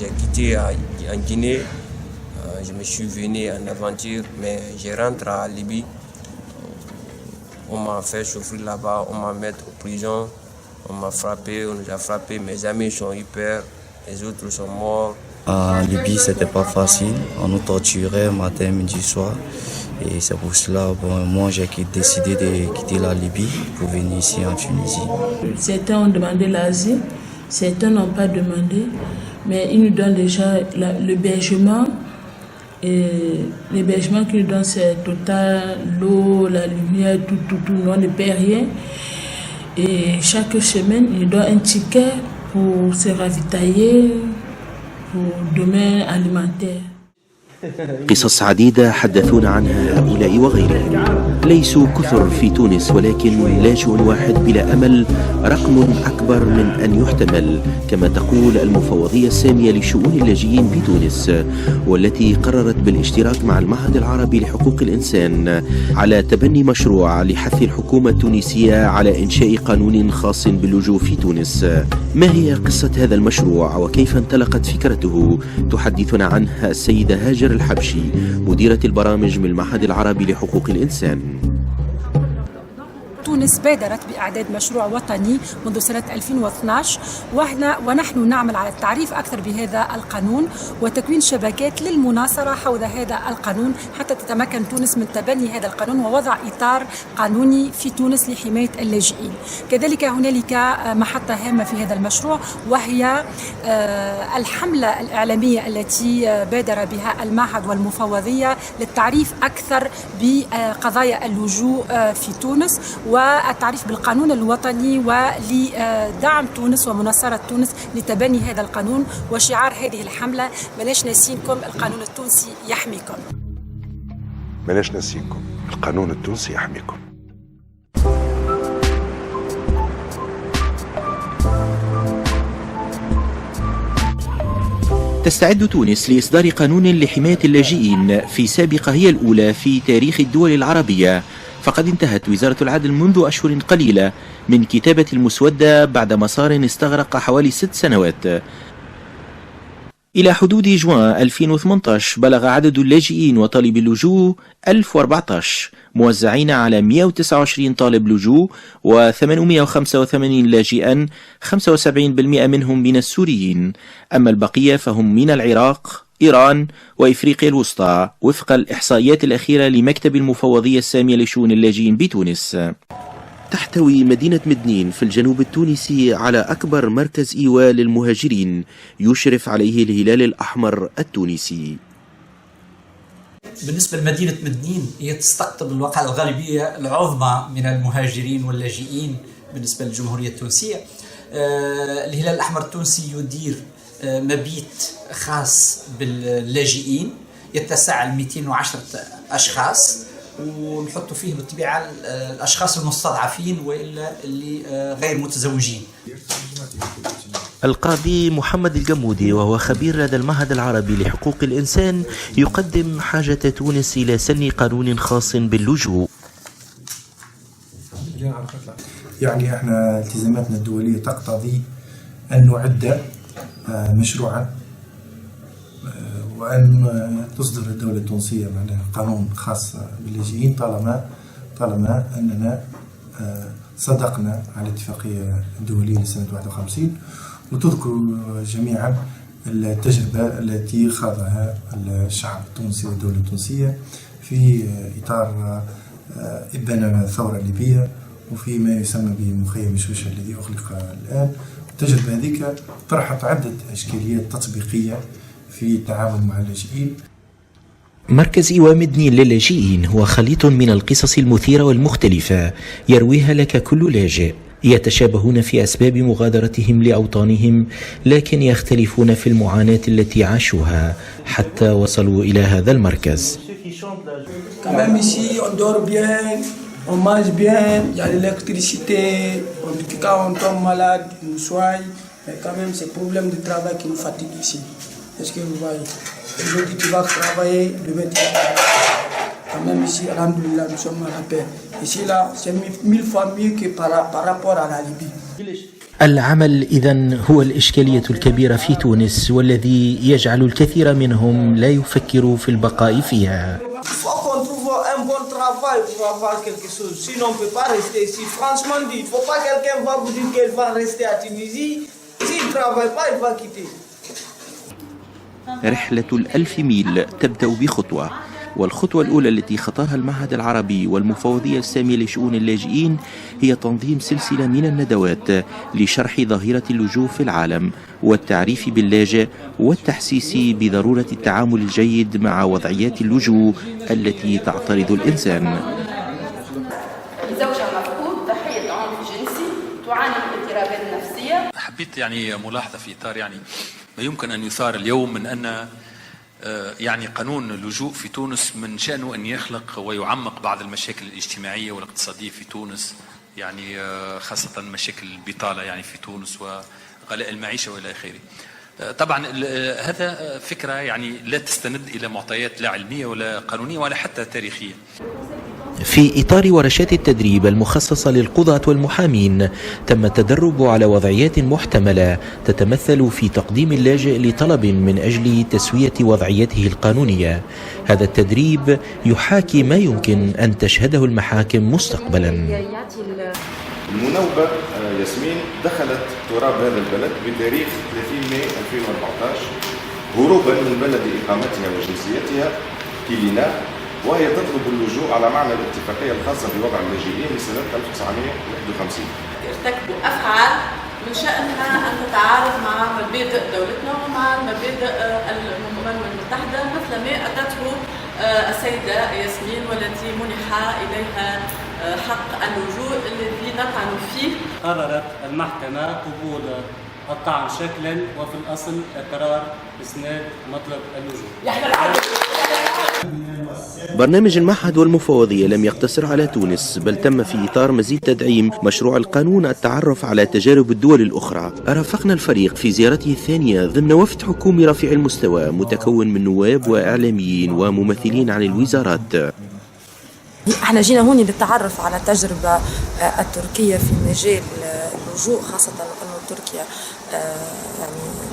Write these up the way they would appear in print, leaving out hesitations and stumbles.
j'ai quitté en Guinée, je me suis venu en aventure, mais je rentre à Libye. On m'a fait souffrir là-bas, on m'a mis en prison, on m'a frappé, on nous a frappé, mes amis sont hyper, les autres sont morts. En Libye, c'était pas facile, on nous torturait matin, midi, soir. Et c'est pour cela que moi j'ai décidé de quitter la Libye pour venir ici en Tunisie. Certains ont demandé l'asile, certains n'ont pas demandé, mais ils nous donnent déjà l'hébergement. Et l'hébergement qu'ils nous donnent, c'est total, l'eau, la lumière, tout, on ne paie rien. Et chaque semaine, ils nous donnent un ticket pour se ravitailler, pour domaine alimentaire. قصص عديدة حدثونا عنها هؤلاء وغيرهم. ليسوا كثر في تونس، ولكن لاجئ واحد بلا أمل رقم أكبر من أن يحتمل، كما تقول المفوضية السامية لشؤون اللاجئين بتونس، والتي قررت بالاشتراك مع المعهد العربي لحقوق الإنسان على تبني مشروع لحث الحكومة التونسية على إنشاء قانون خاص باللجوء في تونس. ما هي قصة هذا المشروع وكيف انطلقت فكرته؟ تحدثنا عنها السيدة هاجر الحبشي، مديرة البرامج من المعهد العربي لحقوق الإنسان. تونس بادرت بإعداد مشروع وطني منذ سنة 2012 ونحن نعمل على التعريف أكثر بهذا القانون وتكوين شبكات للمناصرة حول هذا القانون حتى تتمكن تونس من تبني هذا القانون ووضع إطار قانوني في تونس لحماية اللاجئين. كذلك هنالك محطة هامة في هذا المشروع، وهي الحملة الإعلامية التي بادر بها المعهد والمفوضية للتعريف أكثر بقضايا اللجوء في تونس والتعريف بالقانون الوطني ولدعم تونس ومناصرة تونس لتبني هذا القانون. وشعار هذه الحملة: بلاش ناسينكم، القانون التونسي يحميكم. بلاش ناسينكم، القانون التونسي يحميكم. تستعد تونس لإصدار قانون لحماية اللاجئين في سابقة هي الأولى في تاريخ الدول العربية، فقد انتهت وزارة العدل منذ أشهر قليلة من كتابة المسودة بعد مسار استغرق حوالي 6 سنوات. إلى حدود جوان 2018 بلغ عدد اللاجئين وطالبي اللجوء 1014 موزعين على 129 طالب لجوء و885 لاجئا، 75% منهم من السوريين، أما البقية فهم من العراق، إيران وإفريقيا الوسطى وفق الإحصائيات الأخيرة لمكتب المفوضية السامية لشؤون اللاجئين بتونس. تحتوي مدينة مدنين في الجنوب التونسي على أكبر مركز إيواء للمهاجرين يشرف عليه الهلال الأحمر التونسي. بالنسبة لمدينة مدنين، هي تستقطب الواقع الغالبية العظمى من المهاجرين واللاجئين بالنسبة للجمهورية التونسية. الهلال الأحمر التونسي يدير مبيت خاص باللاجئين يتسع ل 210 أشخاص، ونحط فيه بالطبيعة الأشخاص المستضعفين وإلا اللي غير متزوجين. القاضي محمد الجمودي وهو خبير لدى المعهد العربي لحقوق الإنسان يقدم حاجة تونس إلى سن قانون خاص باللجوء. يعني احنا التزاماتنا الدولية تقتضي أن نعد مشروعا وأن تصدر الدولة التونسية قانون خاص باللاجئين طالما أننا صدقنا على الاتفاقية الدولية لسنة 51، وتذكر جميعا التجربة التي خاضها الشعب التونسي والدولة التونسية في إطار إبان الثورة الليبية وفي ما يسمى بمخيم شوشة الذي أغلق الآن. التجربة هذيك طرحت عدة إشكاليات تطبيقية في التعامل مع اللاجئين. مركز إيواء مدنين للاجئين هو خليط من القصص المثيرة والمختلفة يرويها لك كل لاجئ. يتشابهون في أسباب مغادرتهم لأوطانهم، لكن يختلفون في المعاناة التي عاشوها حتى وصلوا إلى هذا المركز. On mange bien, il y a l'électricité, quand on tombe malade, on nous soigne, mais quand même c'est le problème de travail qui nous fatigue ici. Est-ce que vous voyez? Aujourd'hui tu vas travailler, demain tu vas travailler. Quand même ici, alhamdoulilah, nous sommes à la paix. Ici là, c'est 1000 fois mieux que par rapport à la Libye. العمل إذن هو الإشكالية الكبيرة في تونس والذي يجعل الكثير منهم لا يفكروا في البقاء فيها. رحلة ال1000 ميل تبدأ بخطوة، والخطوة الأولى التي خطاها المعهد العربي والمفوضية السامية لشؤون اللاجئين هي تنظيم سلسلة من الندوات لشرح ظاهرة اللجوء في العالم والتعريف باللاجئ والتحسيس بضرورة التعامل الجيد مع وضعيات اللجوء التي تعترض الإنسان. زوجة مفقود ضحية عنف جنسي تعاني من اضطرابات نفسية. حبيت ملاحظة في إطار ما يمكن أن يثار اليوم من أن قانون اللجوء في تونس من شأنه أن يخلق ويعمق بعض المشاكل الاجتماعية والاقتصادية في تونس، خاصة مشاكل البطالة في تونس وغلاء المعيشة وإلى آخره. طبعا هذا فكرة لا تستند إلى معطيات لا علمية ولا قانونية ولا حتى تاريخية. في إطار ورشات التدريب المخصصة للقضاة والمحامين تم التدرب على وضعيات محتملة تتمثل في تقديم اللاجئ لطلب من أجل تسوية وضعيته القانونية. هذا التدريب يحاكي ما يمكن أن تشهده المحاكم مستقبلا. المناوبة ياسمين دخلت تراب هذا البلد بتاريخ 30 ماي 2014 هروبا من بلد إقامتها وجنسيتها كيلينا، وهي تطلب اللجوء على معنى الاتفاقية الخاصة بوضع اللاجئين لسنة 1951. ارتكبوا أفعال من شأنها أن تتعارض مع مبادئ دولتنا ومع مبادئ الأمم المتحدة، مثل ما أتته السيدة ياسمين والتي منح إليها حق اللجوء الذي نطعن فيه. قررت المحكمة قبول الطعن شكلا وفي الأصل إقرار إسناد مطلب اللجوء. برنامج المعهد والمفوضية لم يقتصر على تونس، بل تم في إطار مزيد تدعيم مشروع القانون التعرف على تجارب الدول الأخرى. رافقنا الفريق في زيارته الثانية ضمن وفد حكومي رفيع المستوى متكون من نواب وإعلاميين وممثلين عن الوزارات. احنا جينا هون للتعرف على التجربة التركية في مجال اللجوء، خاصة أن تركيا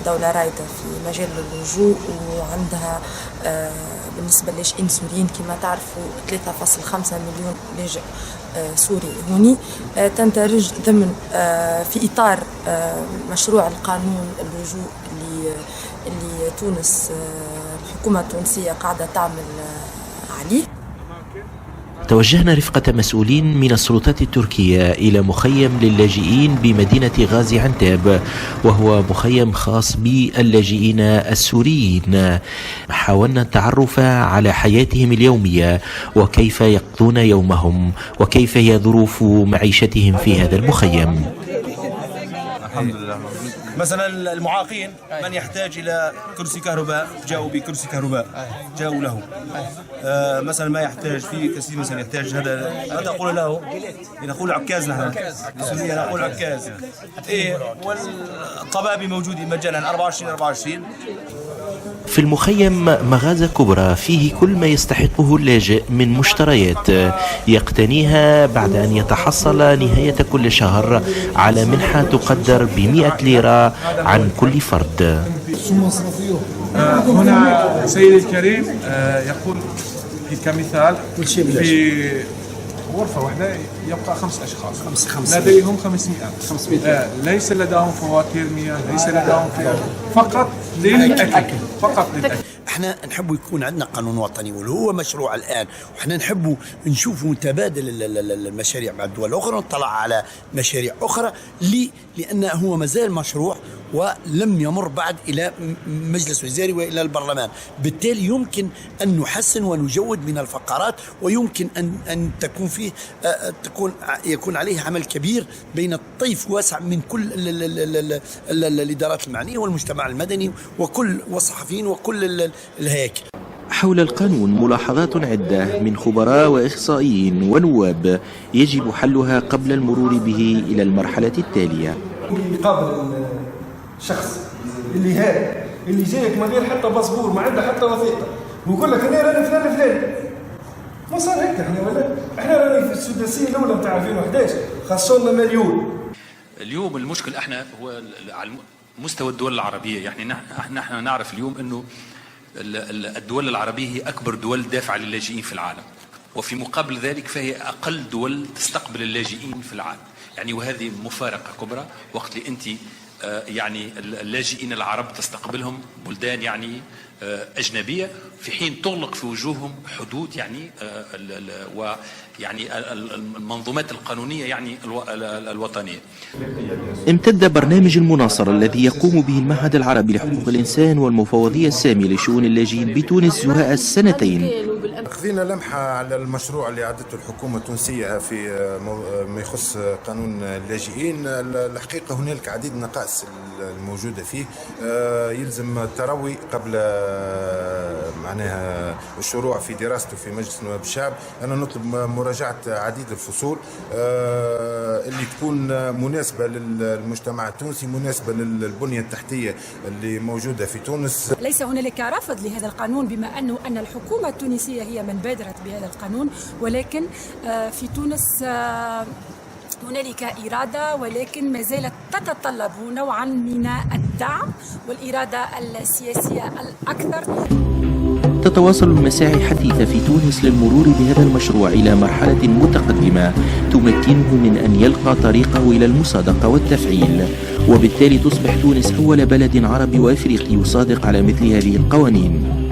دولة رائدة في مجال اللجوء، وعندها بالنسبة للاجئين السوريين كما تعرفوا 3.5 مليون لاجئ سوري هوني، تندرج ضمن في إطار مشروع القانون اللجوء اللي تونس الحكومة التونسية قاعدة تعمل عليه. توجهنا رفقة مسؤولين من السلطات التركية إلى مخيم للاجئين بمدينة غازي عنتاب، وهو مخيم خاص باللاجئين السوريين. حاولنا التعرف على حياتهم اليومية وكيف يقضون يومهم وكيف هي ظروف معيشتهم في هذا المخيم. الحمد لله. مثلا المعاقين من يحتاج إلى كرسي كهرباء جاءوا بكرسي كهرباء جاءوا له. مثلا ما يحتاج في كثير مثلا يحتاج هذا نقول له نقول عكاز، نحن نقول عكاز. والطبابي موجودين مجانا 24. في المخيم مغازة كبرى فيه كل ما يستحقه اللاجئ من مشتريات يقتنيها بعد أن يتحصل نهاية كل شهر على منحة تقدر ب100 ليرة عن كل فرد. هنا سيدي الكريم يقول كمثال في غرفة واحدة يبقى 5 أشخاص لديهم 500 ليس لديهم فواتير مياه، ليس لديهم فقط للأكل. احنا نحب يكون عندنا قانون وطني واللي هو مشروع الآن، وإحنا نحب نشوف متبادل المشاريع مع الدول الأخرى، نطلع على مشاريع أخرى لأنه هو مازال مشروع ولم يمر بعد إلى مجلس وزاري وإلى البرلمان. بالتالي يمكن أن نحسن ونجود من الفقرات، ويمكن أن تكون فيه يكون عليه عمل كبير بين الطيف واسع من كل الإدارات المعنية والمجتمع المدني وكل والصحفيين وكل الهياكل. حول القانون ملاحظات عدة من خبراء وإخصائيين ونواب يجب حلها قبل المرور به إلى المرحلة التالية. يقابل شخص اللي جايك من غير حتى باسبور، ما عنده حتى وثيقة، ويقول لك انا راني فلان. ما صار هيك احنا راني في السداسية الأولى نتاع 2011 خاصة لنا مليون. اليوم المشكل احنا هو على مستوى الدول العربية. يعني نحن نعرف اليوم انه الدول العربية هي أكبر دول دافعة للاجئين في العالم، وفي مقابل ذلك فهي أقل دول تستقبل اللاجئين في العالم. يعني وهذه مفارقة كبرى، وقت اللي أنت يعني اللاجئين العرب تستقبلهم بلدان يعني أجنبية، في حين تغلق في وجوههم حدود يعني ويعني المنظومات القانونية يعني الوطنية. امتد برنامج المناصرة الذي يقوم به المعهد العربي لحقوق الإنسان والمفوضية السامية لشؤون اللاجئين بتونس جراء السنتين. خذينا لمحة على المشروع اللي عدته الحكومة التونسية في ما يخص قانون اللاجئين. الحقيقة هنالك عديد النقائص الموجودة فيه، يلزم التروي قبل معناها الشروع في دراسته في مجلس نواب الشعب. أنا نطلب مراجعة عديد الفصول اللي تكون مناسبة للمجتمع التونسي، مناسبة للبنية التحتية اللي موجودة في تونس. ليس هنالك رفض لهذا القانون بما أن الحكومة التونسية هي من بادرت بهذا القانون، ولكن في تونس هنالك إرادة، ولكن ما زالت تتطلب نوعا من الدعم والإرادة السياسية الأكثر. تتواصل المساعي حثيثة في تونس للمرور بهذا المشروع إلى مرحلة متقدمة تمكنه من أن يلقى طريقه إلى المصادقة والتفعيل، وبالتالي تصبح تونس أول بلد عربي وأفريقي يصادق على مثل هذه القوانين.